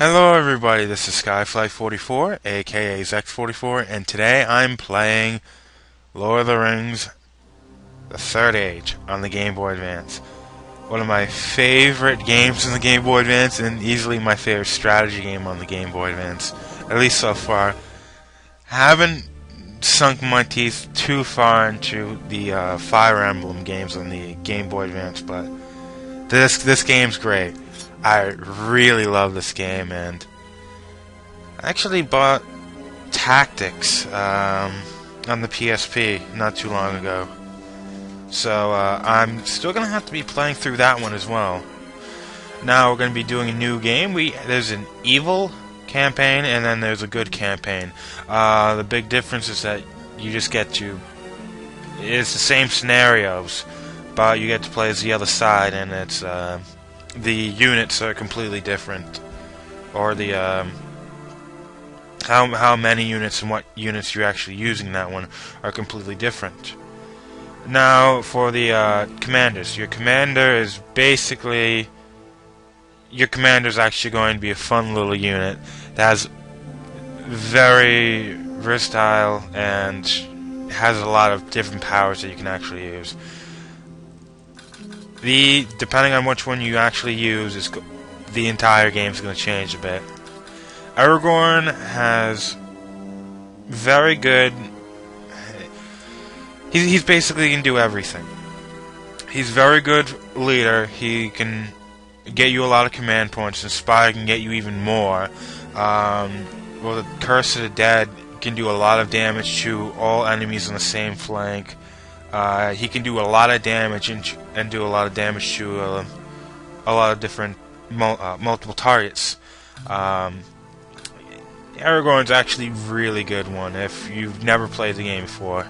Hello everybody, this is Skyfly44, aka Zex44, and today I'm playing Lord of the Rings The Third Age on the Game Boy Advance. One of my favorite games in the Game Boy Advance, and easily my favorite strategy game on the Game Boy Advance, at least so far. Haven't sunk my teeth too far into the Fire Emblem games on the Game Boy Advance, but this game's great. I really love this game, and I actually bought Tactics on the PSP not too long ago. So I'm still going to have to be playing through that one as well. Now we're going to be doing a new game. There's an evil campaign, and then there's a good campaign. The big difference is that you just get to... It's the same scenarios, but you get to play as the other side, and it's... the units are completely different, or the how many units and what units you're actually using in that one are completely different. Now for the commanders, your commander is actually going to be a fun little unit that has very versatile and has a lot of different powers that you can actually use. Depending on which one you actually use, the entire game's going to change a bit. Aragorn has very good... He's basically can do everything. He's a very good leader. He can get you a lot of command points. Inspire can get you even more. Well, the Curse of the Dead can do a lot of damage to all enemies on the same flank. He can do a lot of damage and do a lot of damage to a lot of different multiple targets. Aragorn's actually a really good one. If you've never played the game before,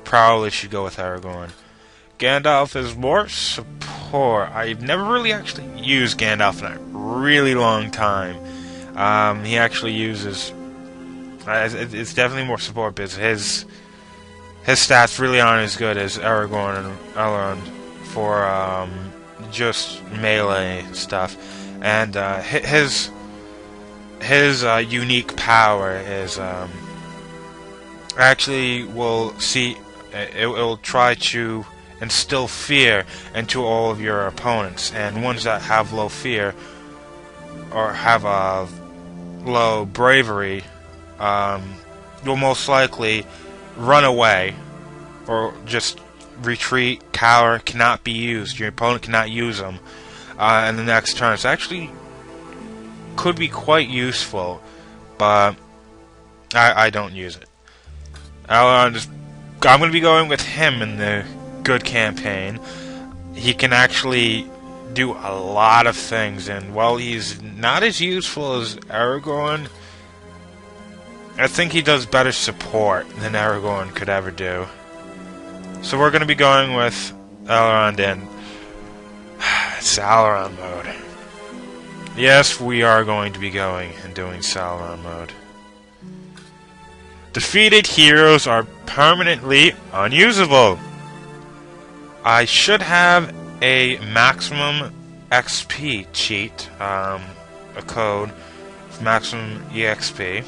probably should go with Aragorn. Gandalf is more support. I've never really actually used Gandalf in a really long time. He actually uses... it's definitely more support because his stats really aren't as good as Aragorn and Elrond for just melee stuff, and his unique power is actually it will try to instill fear into all of your opponents, and ones that have low fear or have a low bravery will most likely run away or just retreat, cower, cannot be used. Your opponent cannot use them in the next turn. So actually could be quite useful, but I don't use it. I'm going to be going with him in the good campaign. He can actually do a lot of things, and while he's not as useful as Aragorn, I think he does better support than Aragorn could ever do. So we're going to be going with Elrond in Sauron mode. Yes, we are going to be going and doing Sauron mode. Defeated heroes are permanently unusable. I should have a maximum XP cheat, a code for maximum EXP.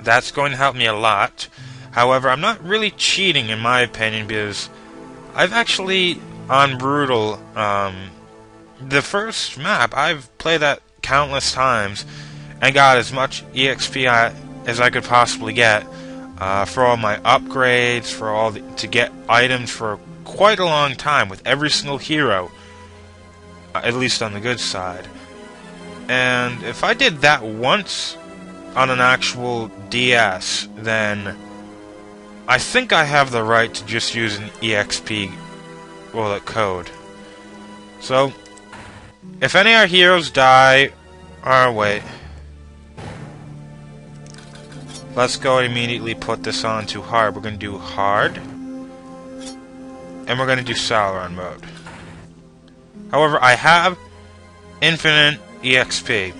That's going to help me a lot. However, I'm not really cheating in my opinion, because I've actually, on Brutal, the first map, I've played that countless times and got as much EXP as I could possibly get for all my upgrades, to get items for quite a long time with every single hero, at least on the good side. And if I did that once on an actual DS, then I think I have the right to just use an EXP code. So, if any of our heroes die, wait. Let's go and immediately put this on to hard. We're going to do hard, and we're going to do Sauron mode. However, I have infinite EXP,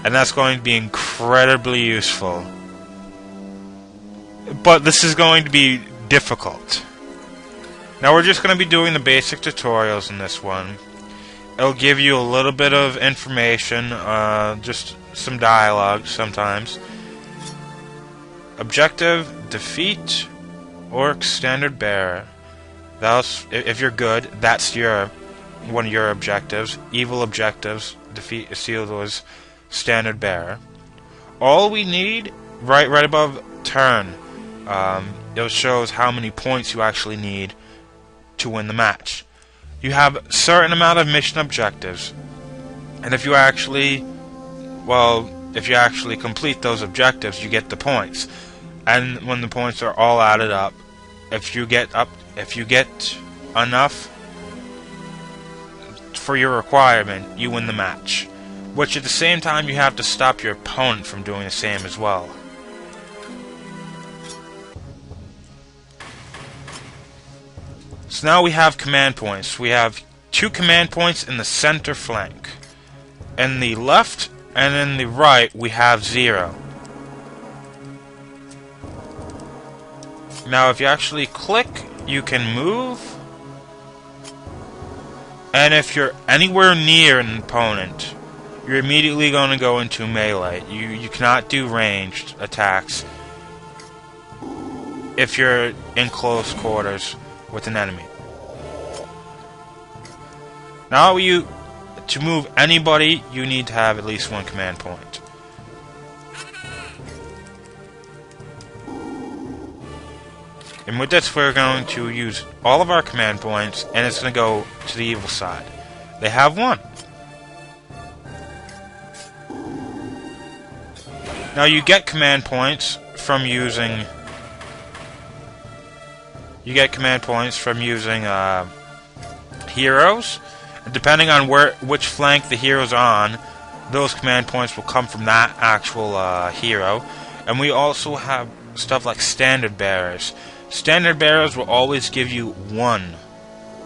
and that's going to be incredibly useful. But this is going to be difficult. Now we're just going to be doing the basic tutorials in this one. It'll give you a little bit of information, just some dialogue sometimes. Objective, defeat Orc Standard Bearer. If you're good, that's one of your objectives. Evil objectives, defeat Isildur's Standard Bearer. All we need, right above turn, it shows how many points you actually need to win the match. You have a certain amount of mission objectives, and if you actually complete those objectives, you get the points. And when the points are all added up, if you get enough for your requirement, you win the match. Which at the same time, you have to stop your opponent from doing the same as well. So now we have command points. We have 2 command points in the center flank. In the left and in the right, we have 0. Now if you actually click, you can move. And if you're anywhere near an opponent, you're immediately going to go into melee. You cannot do ranged attacks if you're in close quarters with an enemy. Now to move anybody, you need to have at least 1 command point. And with this, we're going to use all of our command points, and it's going to go to the evil side. They have 1. Now you get command points from using heroes. Depending on which flank the hero's on, those command points will come from that actual hero. And we also have stuff like standard bearers. Standard bearers will always give you 1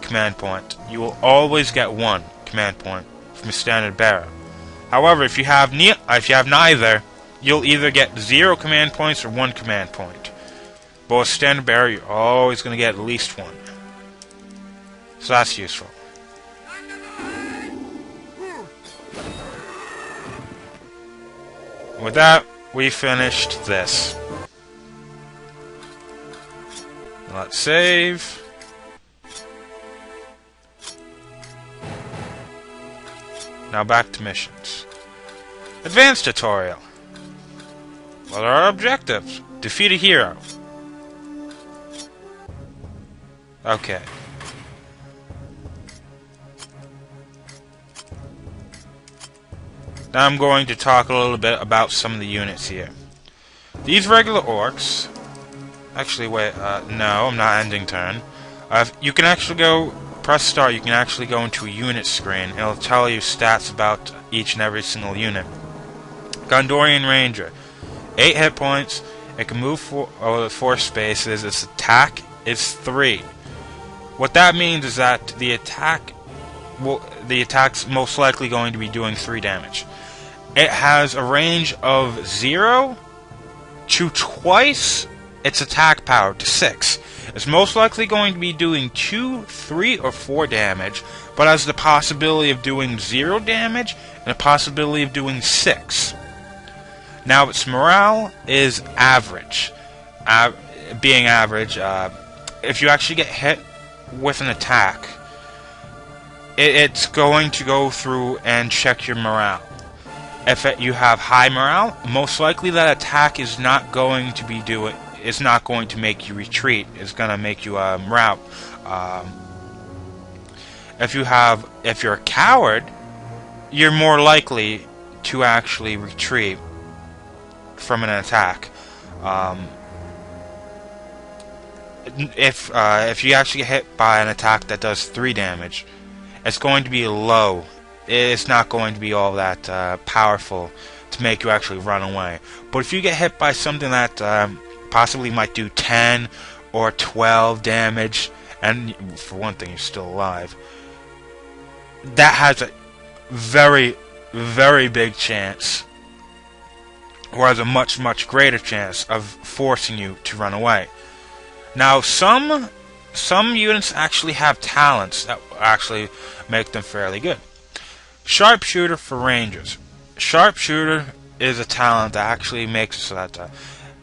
command point. You will always get 1 command point from a standard bearer. However, if you have neither, you'll either get 0 command points or 1 command point. But with standard bearer, you're always going to get at least 1. So that's useful. With that, we finished this. Let's save. Now back to missions. Advanced tutorial. What are our objectives? Defeat a hero. Okay. Now I'm going to talk a little bit about some of the units here. These regular orcs... Actually, wait, no, I'm not ending turn. You can actually press start, you can actually go into a unit screen. It'll tell you stats about each and every single unit. Gondorian Ranger. 8 hit points, it can move 4 spaces, its attack is 3. What that means is that the attack's most likely going to be doing 3 damage. It has a range of 0 to twice its attack power, to 6. It's most likely going to be doing 2, 3, or 4 damage, but has the possibility of doing 0 damage and a possibility of doing 6. Now its morale is average. Being average, if you actually get hit with an attack, it's going to go through and check your morale. If you have high morale, most likely that attack is not going to be it's not going to make you retreat. It's going to make you rout. If you're a coward, you're more likely to actually retreat from an attack. If you actually get hit by an attack that does 3 damage, it's going to be low. It's not going to be all that powerful to make you actually run away. But if you get hit by something that possibly might do 10 or 12 damage, and for one thing, you're still alive, that has a very, very big chance, or has a much, much greater chance of forcing you to run away. Now, some units actually have talents that actually make them fairly good. Sharpshooter for rangers. Sharpshooter is a talent that actually makes it so that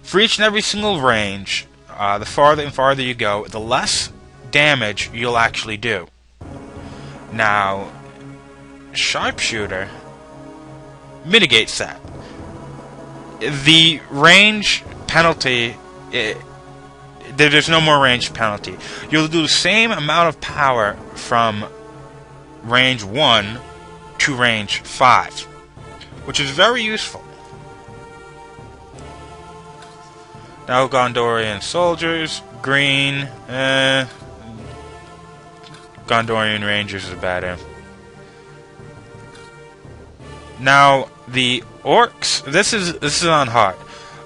for each and every single range, the farther and farther you go, the less damage you'll actually do. Now, Sharpshooter mitigates that. The range penalty, there's no more range penalty. You'll do the same amount of power from range 1 to range 5, which is very useful. Now Gondorian soldiers, green, Gondorian rangers is better. Now the orcs, this is on hard.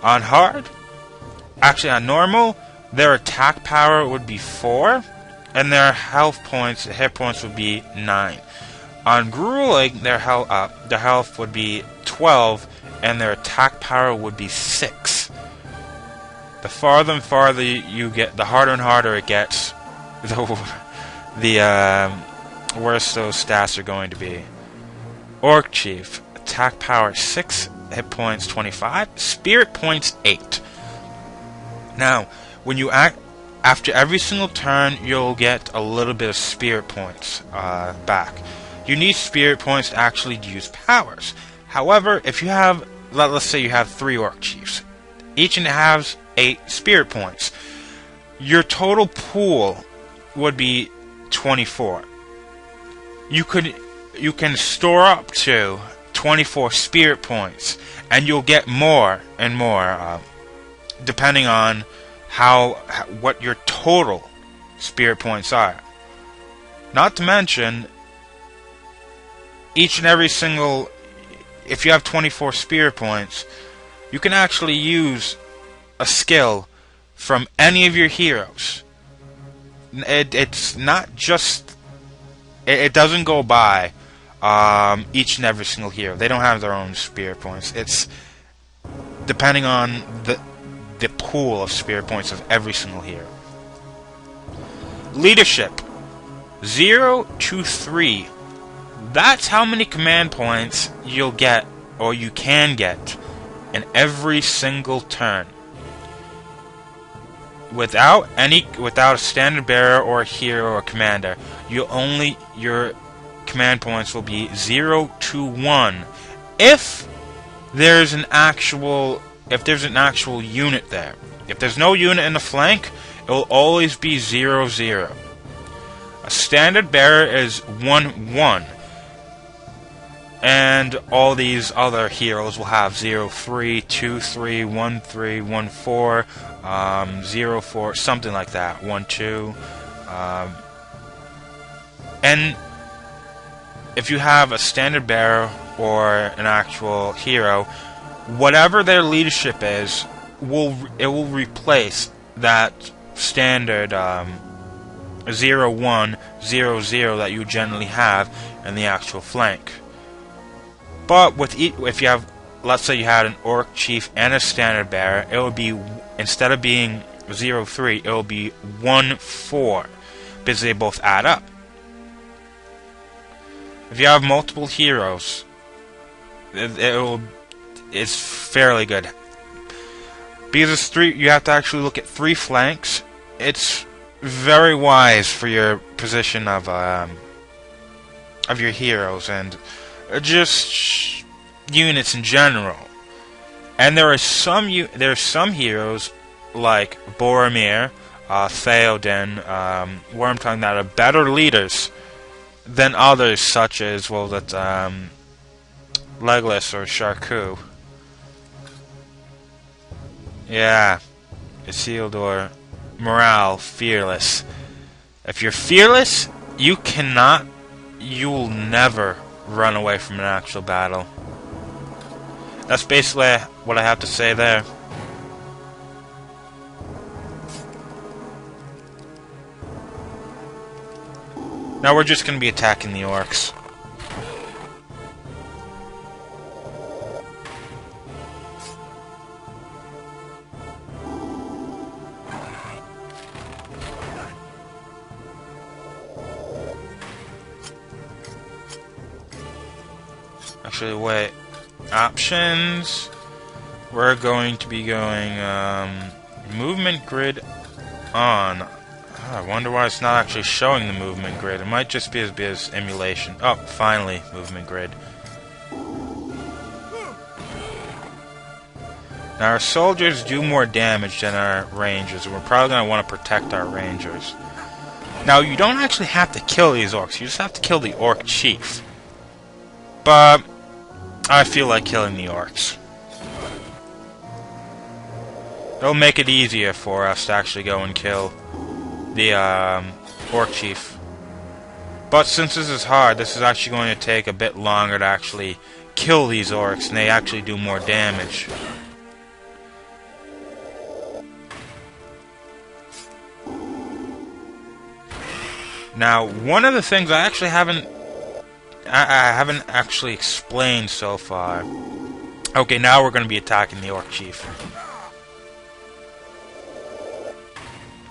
On hard, actually on normal, their attack power would be 4, and their hit points would be 9. On grueling, their health would be 12, and their attack power would be 6. The farther and farther you get, the harder and harder it gets, the worse those stats are going to be. Orc Chief, attack power 6, hit points 25, spirit points 8. Now, when you act, after every single turn, you'll get a little bit of spirit points back. You need spirit points to actually use powers. However, if you have, let's say you have 3 Orc Chiefs, each one has 8 spirit points. Your total pool would be 24. You can store up to 24 spirit points, and you'll get more and more, depending on what your total spirit points are. Not to mention, each and every single, if you have 24 spirit points, you can actually use a skill from any of your heroes. It's not just, it doesn't go by each and every single hero. They don't have their own spirit points. It's depending on the pool of spirit points of every single hero. Leadership 0 to 3. That's how many command points you'll get, or you can get, in every single turn. Without a standard bearer or a hero or commander, your command points will be 0 to 1. If there's an actual unit there. If there's no unit in the flank, it will always be 0, 0. A standard bearer is 1, 1. And all these other heroes will have 0, 3, 2, 3, 1, 3, 1, 4, 0, 4, something like that. 1, 2. And if you have a standard bearer or an actual hero, whatever their leadership is, it will replace that standard 0, 1, 0, 0 that you generally have in the actual flank. But if you have, let's say you had an Orc Chief and a standard bearer, it would be, instead of being 0, 3, it will be 1, 4, because they both add up. If you have multiple heroes, it's fairly good. Because it's 3, you have to actually look at 3 flanks. It's very wise for your position of your heroes and just units in general. And there are some heroes like Boromir, Theoden, Wormtongue that are better leaders than others, such as Legolas or Sharku. Yeah, Isildur, morale, fearless. If you're fearless, you'll never run away from an actual battle. That's basically what I have to say there. Now we're just going to be attacking the orcs. actually, wait. Options. We're going to be going, movement grid on. Oh, I wonder why it's not actually showing the movement grid. It might just be as emulation. Oh, finally, movement grid. Now, our soldiers do more damage than our rangers, and we're probably going to want to protect our rangers. Now, you don't actually have to kill these orcs. You just have to kill the orc chief. But I feel like killing the orcs. It'll make it easier for us to actually go and kill the orc chief. But since this is hard, this is actually going to take a bit longer to actually kill these orcs, and they actually do more damage. Now, one of the things I actually haven't actually explained so far. Okay, now we're going to be attacking the orc chief.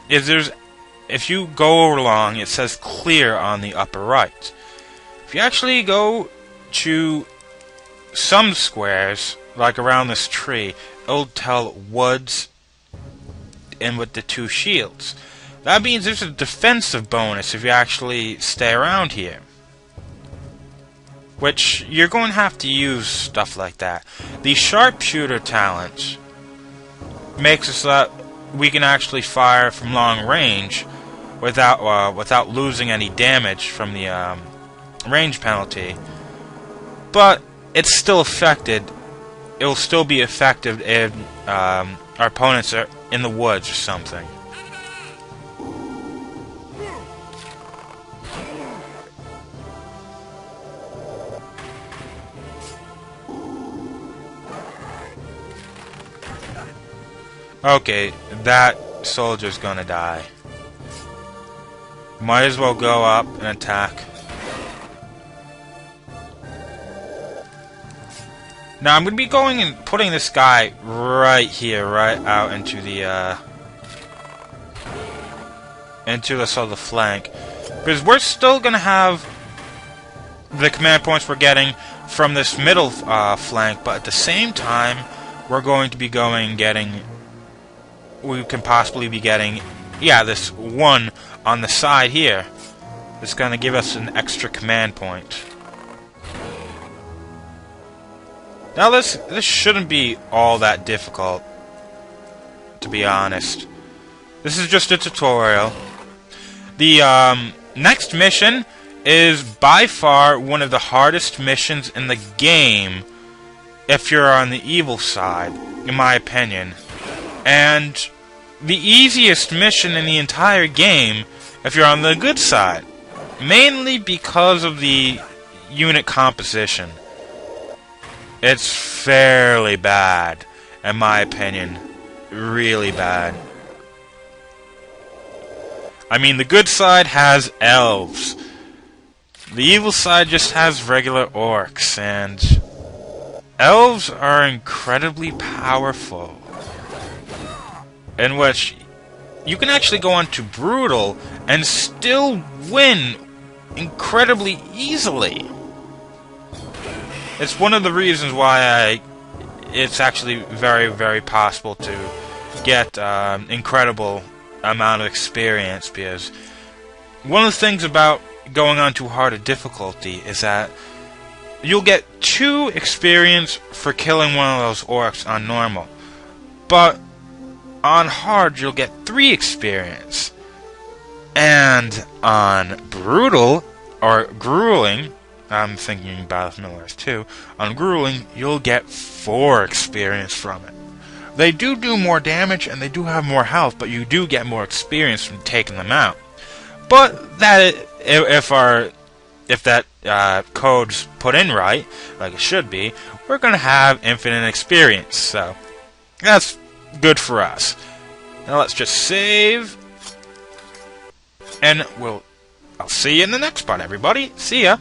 If you go along, it says clear on the upper right. If you actually go to some squares, like around this tree, it'll tell woods and with the 2 shields. That means there's a defensive bonus if you actually stay around here. Which, you're going to have to use stuff like that. The sharpshooter talent makes it so that we can actually fire from long range without losing any damage from the range penalty. But it's still affected. It will still be effective if our opponents are in the woods or something. Okay, that soldier's gonna die. Might as well go up and attack. Now I'm gonna be going and putting this guy right here, right out into the sort of the flank, because we're still gonna have the command points we're getting from this middle flank, but at the same time we're going to be we can possibly be getting, yeah, this one on the side here. It's going to give us an extra command point. Now this shouldn't be all that difficult, to be honest. This is just a tutorial. The next mission is by far one of the hardest missions in the game if you're on the evil side, in my opinion. And the easiest mission in the entire game if you're on the good side. Mainly because of the unit composition. It's fairly bad, in my opinion. Really bad. I mean, the good side has elves. The evil side just has regular orcs, and elves are incredibly powerful. In which you can actually go on to brutal and still win incredibly easily. It's one of the reasons why it's actually very, very possible to get incredible amount of experience, because one of the things about going on to harder difficulty is that you'll get 2 experience for killing one of those orcs on normal, but on hard you'll get 3 experience, and on brutal or grueling, I'm thinking Battle of Middle-earth 2, on grueling you'll get 4 experience from it. They do more damage and they do have more health, but you do get more experience from taking them out. But that, if that code's put in right, like it should be, we're gonna have infinite experience. So that's good for us. Now let's just save, and I'll see you in the next part, everybody. See ya.